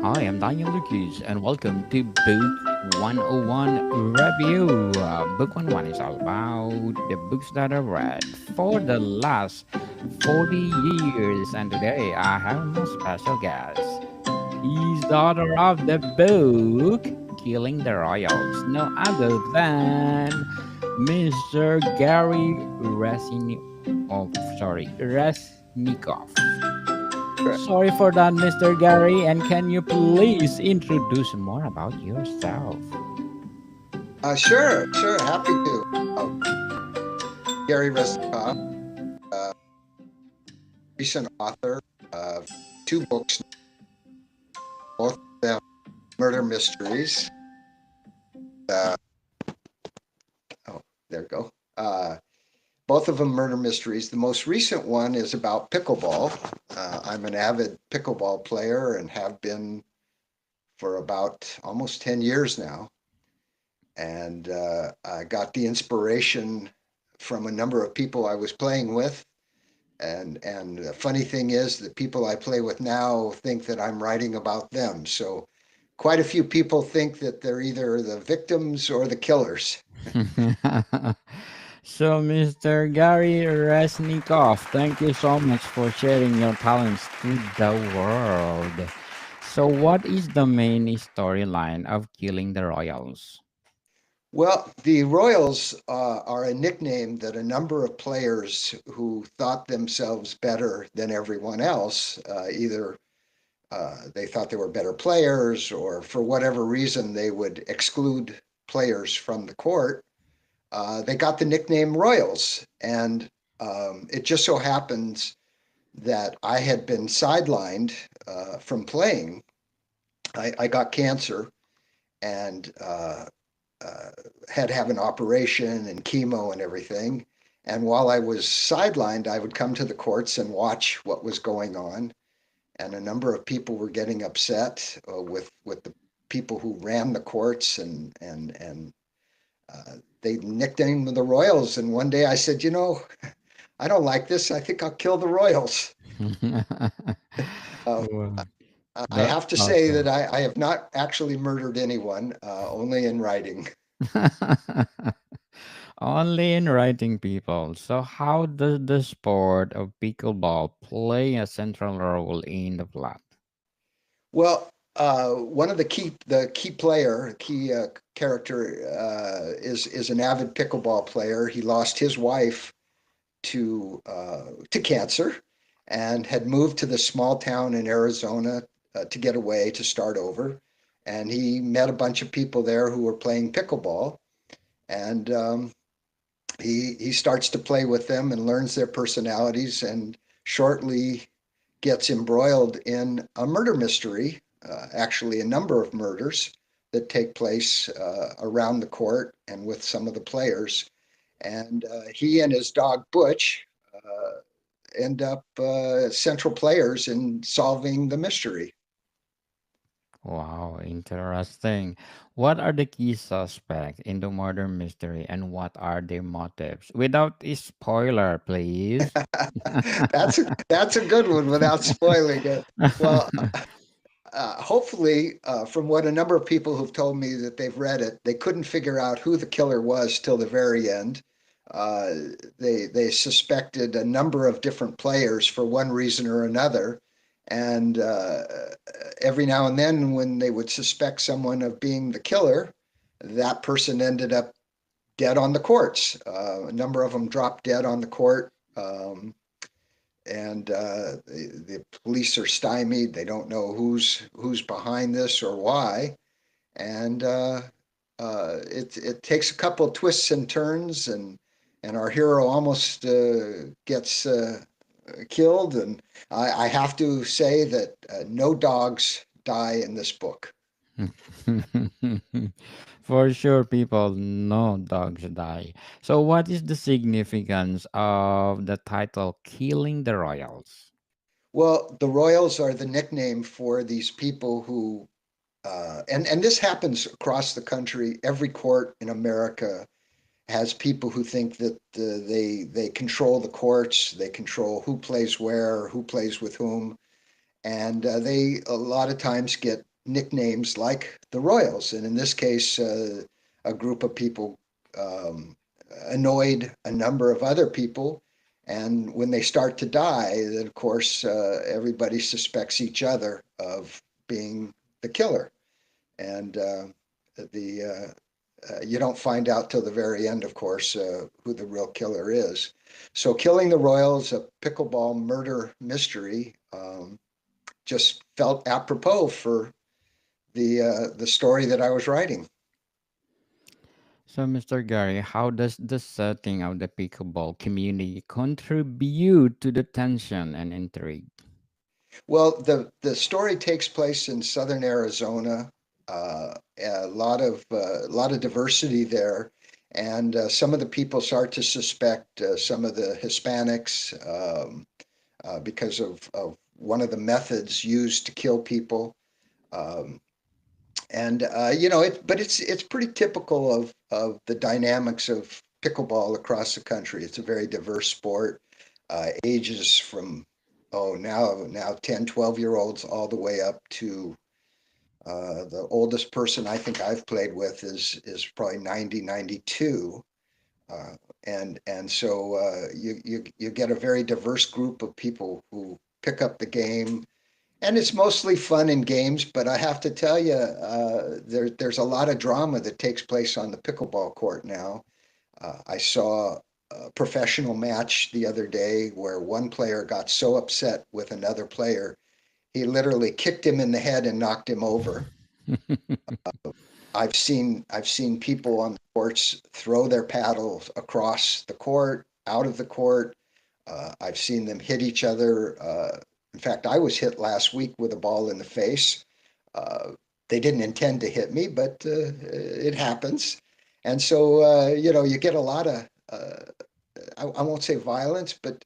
Hi, I'm Daniel Lucas, and welcome to Book 101 Review. Book 101 is all about the books that I've read for the last 40 years. And today I have my special guest. He's the author of the book Killing the Royals, no other than Mr. Gary Resnikov. Sure. Sorry for that, Mr. Gary. And can you please introduce more about yourself? Sure. Happy to. Oh, Gary Resnikoff, uh, recent author of two books, both of them murder mysteries. Uh, oh, there we go. Both of them murder mysteries. The most recent one is about pickleball. I'm an avid pickleball player and have been for about almost 10 years now. And I got the inspiration from a number of people I was playing with. And the funny thing is that people I play with now think that I'm writing about them. So quite a few people think that they're either the victims or the killers. So, Mr. Gary Resnikov, thank you so much for sharing your talents to the world. So, what is the main storyline of Killing the Royals? Well, the Royals are a nickname that a number of players who thought themselves better than everyone else, either they thought they were better players or for whatever reason they would exclude players from the court, they got the nickname Royals. And it just so happens that I had been sidelined from playing. I got cancer and uh, had to have an operation and chemo and everything. And while I was sidelined, I would come to the courts and watch what was going on. And a number of people were getting upset with the people who ran the courts, and they nicknamed them the Royals. And one day I said, I don't like this. I think I'll kill the Royals. Uh, Wow, I that's have to say that awesome. I have not actually murdered anyone, only in writing. Only in writing, people. So, how does the sport of pickleball play a central role in the plot? Well, one of the key player, key character is an avid pickleball player. He lost his wife to cancer, and had moved to this small town in Arizona to get away to start over. And he met a bunch of people there who were playing pickleball, and he starts to play with them and learns their personalities, and shortly gets embroiled in a murder mystery. Actually, a number of murders that take place around the court and with some of the players. And he and his dog Butch end up central players in solving the mystery. Wow, interesting. What are the key suspects in the murder mystery and what are their motives? Without a spoiler, please. That's a good one without spoiling it. Well, hopefully, from what a number of people who've told me that they've read it, they couldn't figure out who the killer was till the very end. Uh, they suspected a number of different players for one reason or another, and every now and then, when they would suspect someone of being the killer, that person ended up dead on the courts. A number of them dropped dead on the court. And the police are stymied. They don't know who's behind this or why, and it takes a couple of twists and turns, and our hero almost gets killed. And I have to say that no dogs die in this book. For sure, people, no dogs die. So, what is the significance of the title Killing the Royals? Well, the Royals are the nickname for these people who, and this happens across the country. Every court in America has people who think that they control the courts, they control who plays where, who plays with whom, and they a lot of times get nicknames like the Royals. And in this case, a group of people um, annoyed a number of other people. And when they start to die, then of course, everybody suspects each other of being the killer. And the you don't find out till the very end, of course, who the real killer is. So, Killing the Royals, a pickleball murder mystery, just felt apropos for the story that I was writing. So, Mr. Gary, how does the setting of the pickleball community contribute to the tension and intrigue? Well, the story takes place in southern Arizona. A lot of diversity there, and some of the people start to suspect some of the Hispanics because of one of the methods used to kill people. Um, and but it's pretty typical of the dynamics of pickleball across the country. It's a very diverse sport, ages from now 10, 12 year olds all the way up to the oldest person I think I've played with is probably 90, 92. uh, and so you get a very diverse group of people who pick up the game, and it's mostly fun and games. But I have to tell you, there's a lot of drama that takes place on the pickleball court now. I saw a professional match the other day where one player got so upset with another player, he literally kicked him in the head and knocked him over. I've seen people on the courts throw their paddles across the court, out of the court. I've seen them hit each other. In fact, I was hit last week with a ball in the face. Uh, they didn't intend to hit me, but it happens. And so, you get a lot of, I won't say violence, but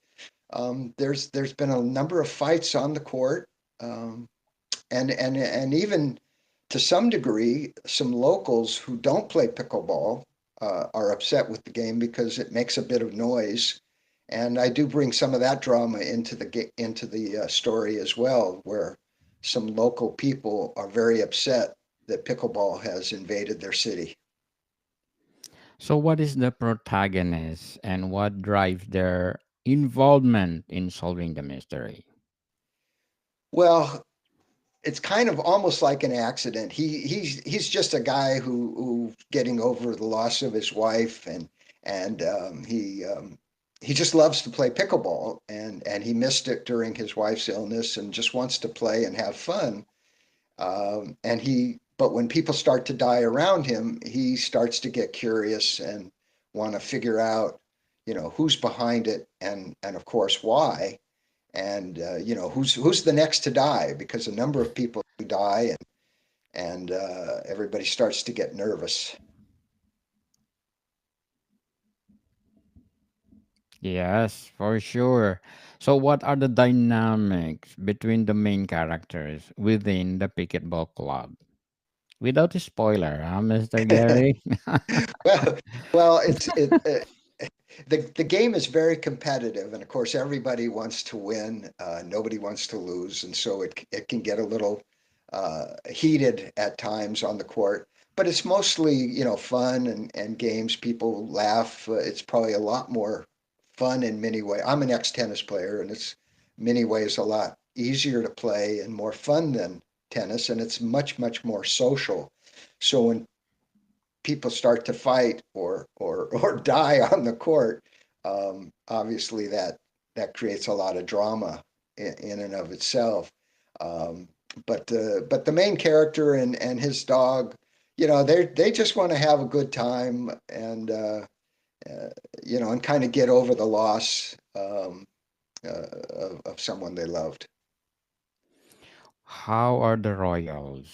there's been a number of fights on the court, um, and even to some degree, some locals who don't play pickleball are upset with the game because it makes a bit of noise. And I do bring some of that drama into the story as well, where some local people are very upset that pickleball has invaded their city. So, what is the protagonist and what drives their involvement in solving the mystery? Well, it's kind of almost like an accident. He's just a guy who getting over the loss of his wife, and he just loves to play pickleball, and he missed it during his wife's illness and just wants to play and have fun. But when people start to die around him, he starts to get curious and want to figure out, who's behind it, and of course why, and who's the next to die, because a number of people do die, and everybody starts to get nervous. Yes, for sure. So, what are the dynamics between the main characters within the Pickleball Club? Without a spoiler, huh, Mr. Gary? well, well, the game is very competitive, and of course, everybody wants to win. Nobody wants to lose, and so it can get a little heated at times on the court. But it's mostly, fun and games. People laugh. It's probably a lot more fun in many ways. I'm an ex-tennis player, and it's many ways a lot easier to play and more fun than tennis, and it's much, much more social. So when people start to fight or die on the court, obviously that creates a lot of drama in and of itself. Um, but the main character and his dog, they just want to have a good time, uh, and kind of get over the loss of someone they loved. How are the royals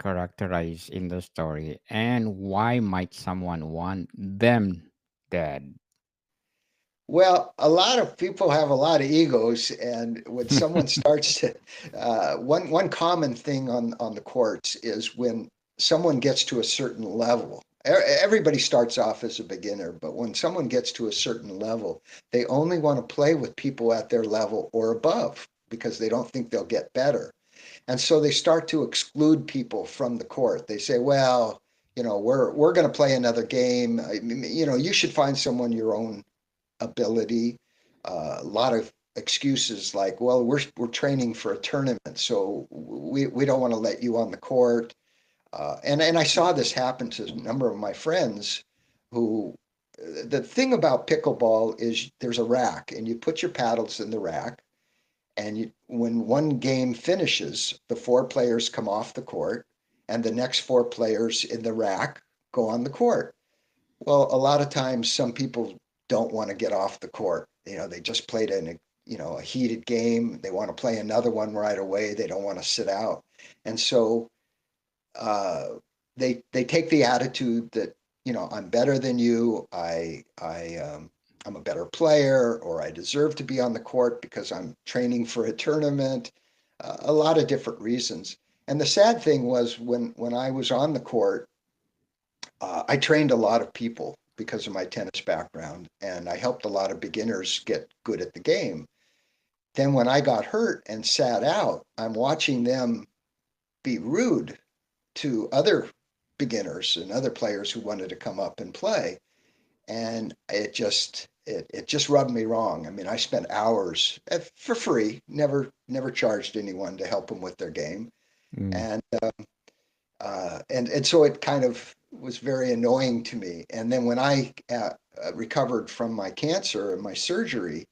characterized in the story, and why might someone want them dead? Well, a lot of people have a lot of egos, and when someone starts to, one common thing on the courts is when someone gets to a certain level. Everybody starts off as a beginner, but when someone gets to a certain level, they only want to play with people at their level or above because they don't think they'll get better. And so they start to exclude people from the court. They say, well, we're going to play another game. You should find someone your own ability. A lot of excuses like, well, we're training for a tournament, so we don't want to let you on the court. And I saw this happen to a number of my friends who the thing about pickleball is there's a rack and you put your paddles in the rack and when one game finishes, the four players come off the court and the next four players in the rack go on the court. Well, a lot of times some people don't want to get off the court. They just played a heated game. They want to play another one right away. They don't want to sit out. And so uh, they take the attitude that I'm better than you. I'm a better player, or I deserve to be on the court because I'm training for a tournament. A lot of different reasons. And the sad thing was when I was on the court, I trained a lot of people because of my tennis background, and I helped a lot of beginners get good at the game. Then when I got hurt and sat out, I'm watching them be rude to other beginners and other players who wanted to come up and play. And it just rubbed me wrong. I mean, I spent hours for free, never charged anyone to help them with their game. Mm. And and so it kind of was very annoying to me. And then when I recovered from my cancer and my surgery,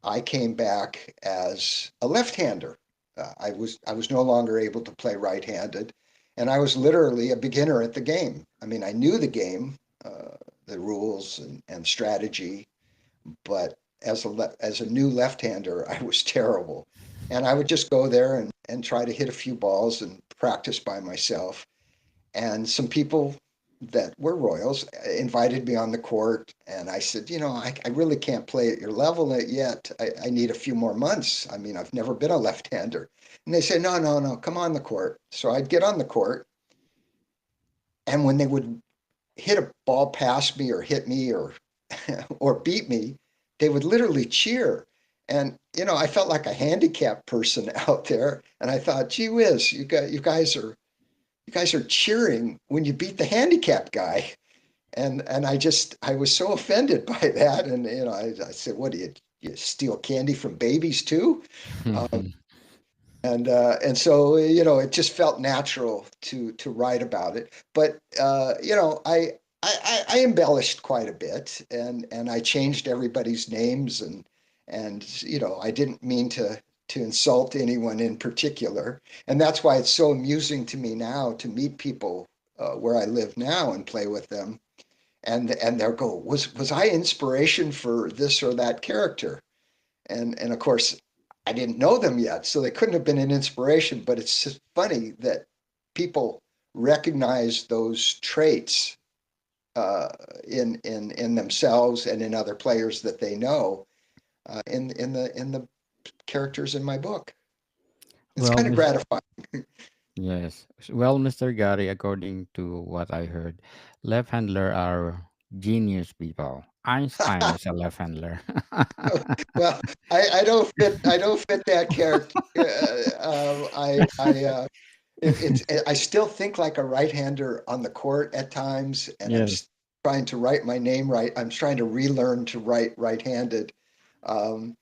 I came back as a left-hander. I was no longer able to play right-handed, and I was literally a beginner at the game. I mean, I knew the game, the rules and strategy, but as a new left-hander, I was terrible. And I would just go there and try to hit a few balls and practice by myself. And some people that were Royals invited me on the court, and I said, I really can't play at your level yet. I need a few more months. I mean, I've never been a left-hander. And they said, no, no, no, come on the court. So I'd get on the court, and when they would hit a ball past me or hit me or beat me, they would literally cheer. And I felt like a handicapped person out there, and I thought, gee whiz, you guys are cheering when you beat the handicapped guy. And I was so offended by that. And I said, what do you steal candy from babies too? Um, and so it just felt natural to write about it. But I embellished quite a bit, and I changed everybody's names, and I didn't mean to insult anyone in particular. And that's why it's so amusing to me now to meet people where I live now and play with them, and they'll go, was I inspiration for this or that character? And of course, I didn't know them yet, so they couldn't have been an inspiration. But it's just funny that people recognize those traits uh, in themselves and in other players that they know in the characters in my book. It's Well, kind of gratifying. yes. Well, Mr. Gary, according to what I heard, left handler are genius people. Einstein is a left handler. Well, I don't fit that character. I still think like a right-hander on the court at times, and I'm Yes. trying to write my name right. I'm trying to relearn to write right-handed, um,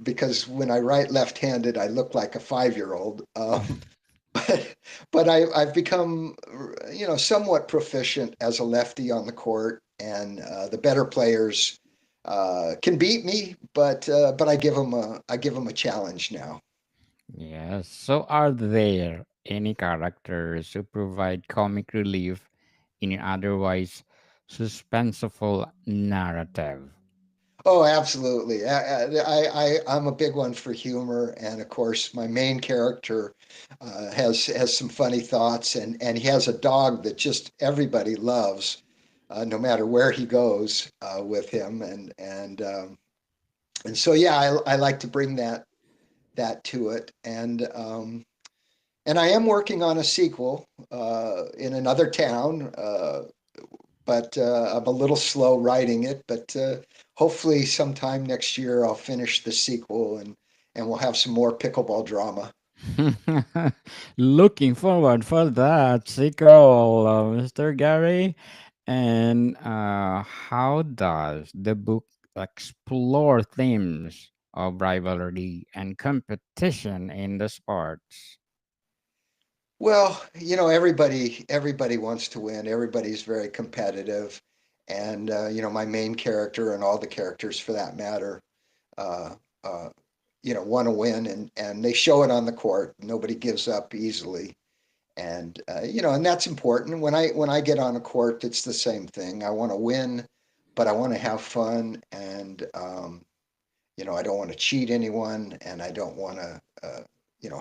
because when I write left-handed, I look like a 5-year-old. But I've become, somewhat proficient as a lefty on the court, and the better players can beat me, but I give them a challenge now. Yes. So, are there any characters who provide comic relief in an otherwise suspenseful narrative? Oh, absolutely. I'm a big one for humor, and of course, my main character has some funny thoughts, and he has a dog that just everybody loves, no matter where he goes with him, and so yeah, I like to bring that to it, and I am working on a sequel in another town. But I'm a little slow writing it. But hopefully, sometime next year, I'll finish the sequel, and we'll have some more pickleball drama. Looking forward for that sequel, Mr. Gary. And how does the book explore themes of rivalry and competition in the sports? Well, everybody wants to win. Everybody's very competitive, and my main character and all the characters for that matter, uh, uh, want to win, and they show it on the court. Nobody gives up easily, and and that's important. When I get on a court, it's the same thing. I want to win, but I want to have fun, and I don't want to cheat anyone, and I don't want to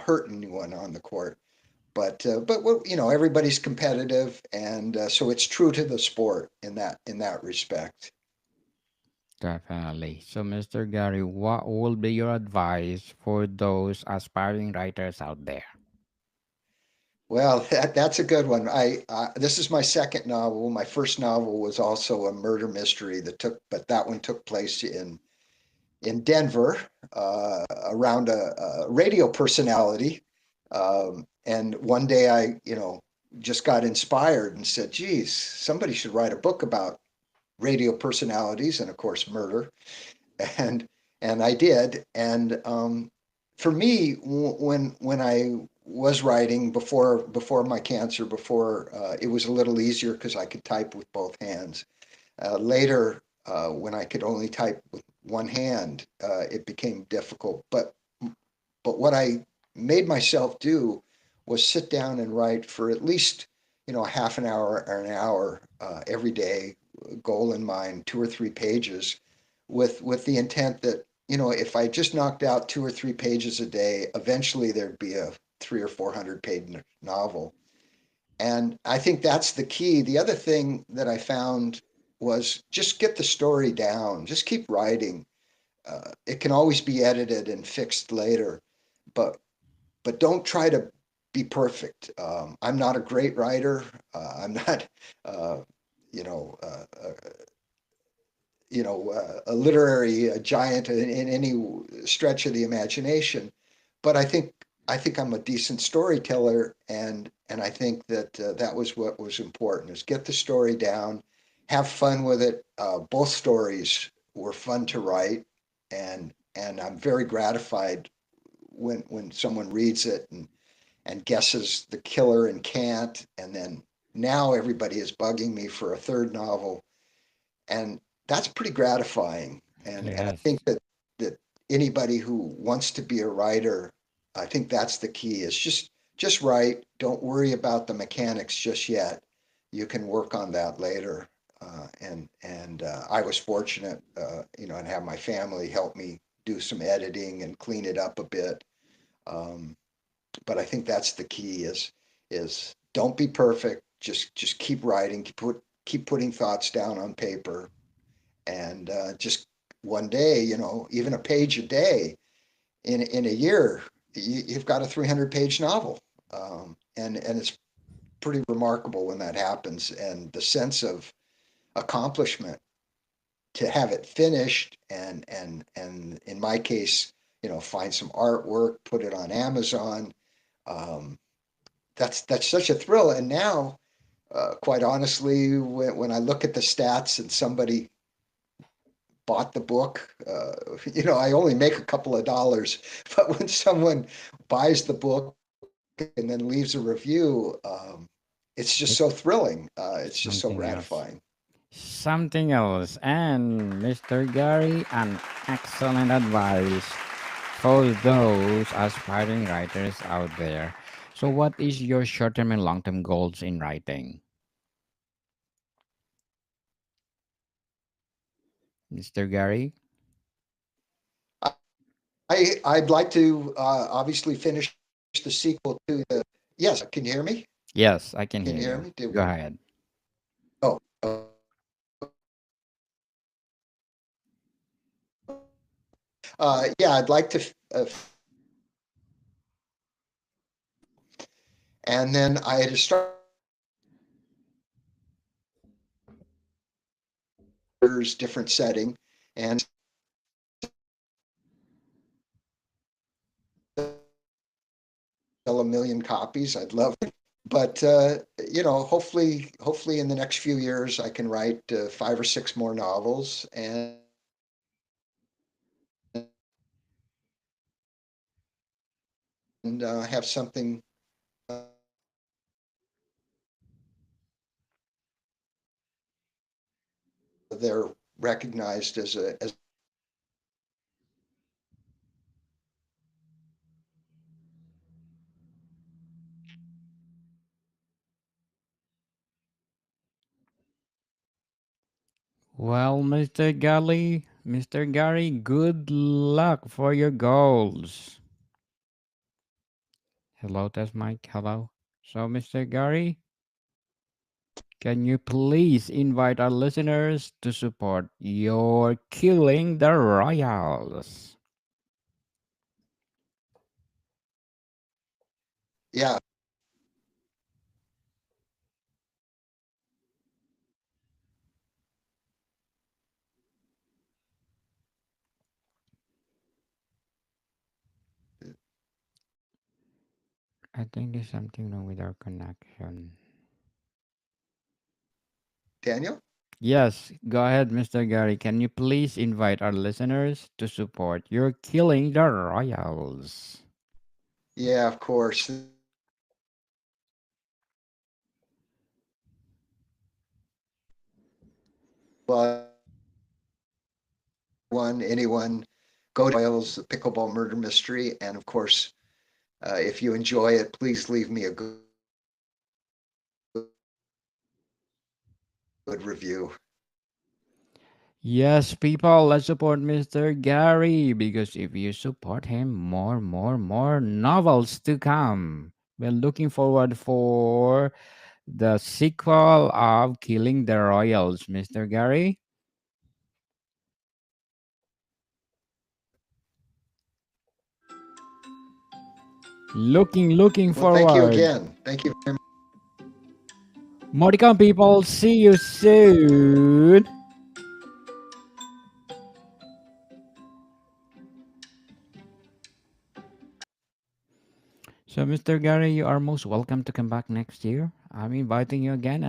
hurt anyone on the court. But everybody's competitive, and so it's true to the sport in that respect. Definitely. So, Mr. Gary, what will be your advice for those aspiring writers out there? Well, that's a good one. This is my second novel. My first novel was also a murder mystery but that one took place in Denver, around a radio personality. And one day I just got inspired and said, geez, somebody should write a book about radio personalities and, of course, murder. And and I did. And for me, when I was writing before my cancer, before it was a little easier because I could type with both hands. Later, when I could only type with one hand, it became difficult. But what I made myself do was sit down and write for at least a half an hour or an hour every day, goal in mind, 2 or 3 pages, with the intent that if I just knocked out 2 or 3 pages a day, eventually there'd be a 300 or 400 page novel. And I think that's the key. The other thing that I found was just get the story down, just keep writing. It can always be edited and fixed later, but don't try to be perfect. I'm not a great writer. I'm not, uh, you know, uh, uh, a literary giant in any stretch of the imagination, but I think I'm a decent storyteller, and I think that that was what was important: is get the story down, have fun with it. Both stories were fun to write, and I'm very gratified when someone reads it and guesses the killer and can't, and then now everybody is bugging me for a third novel, and that's pretty gratifying. And I think Yes. that anybody who wants to be a writer, I think that's the key: is just write. Don't worry about the mechanics just yet. You can work on that later. And I was fortunate, and have my family help me do some editing and clean it up a bit. Um, but I think that's the key: is don't be perfect. Just keep writing. Keep putting thoughts down on paper, and just one day, even a page a day in a year, you've got a 300-page novel. And it's pretty remarkable when that happens, and the sense of accomplishment to have it finished, and in my case, find some artwork, put it on Amazon. Um, that's such a thrill. And now, quite honestly, when I look at the stats and somebody bought the book, I only make a couple of dollars, but when someone buys the book and then leaves a review, it's just so It's thrilling. It's just so something else. gratifying. Something else. And Mr. Gary, an excellent advice for those aspiring writers out there. So, what is your short term and long term goals in writing, Mr. Gary? I'd like to obviously finish the sequel to the. Yes, can you hear me? Yes, I can Can you hear hear you. me? Go ahead. Oh, yeah, I'd like to finish the sequel to and then I had to start different setting, and sell 1 million copies. I'd love it. But hopefully in the next few years, I can write 5 or 6 more novels and have something they're recognized as Well, Mr. Gary, good luck for your goals. Hello, test mic. Hello. So, Mr. Gary, can you please invite our listeners to support your Killing the Royals? yeah. I think there's something wrong with our connection. Daniel? Yes, go ahead, Mr. Gary. Can you please invite our listeners to support your Killing the Royals? Yeah, of course. Well, anyone, go to Royals, the Pickleball Murder Mystery, and of course, if you enjoy it, please leave me a good review. Yes, people, let's support Mr. Gary because if you support him, more novels to come. We're looking forward for the sequel of Killing the Royals, Mr. Gary. Looking Well, thank you forward. again. Thank you very much. More to come, people. See you soon. So, Mr. Gary, you are most welcome to come back next year. I'm inviting you again, and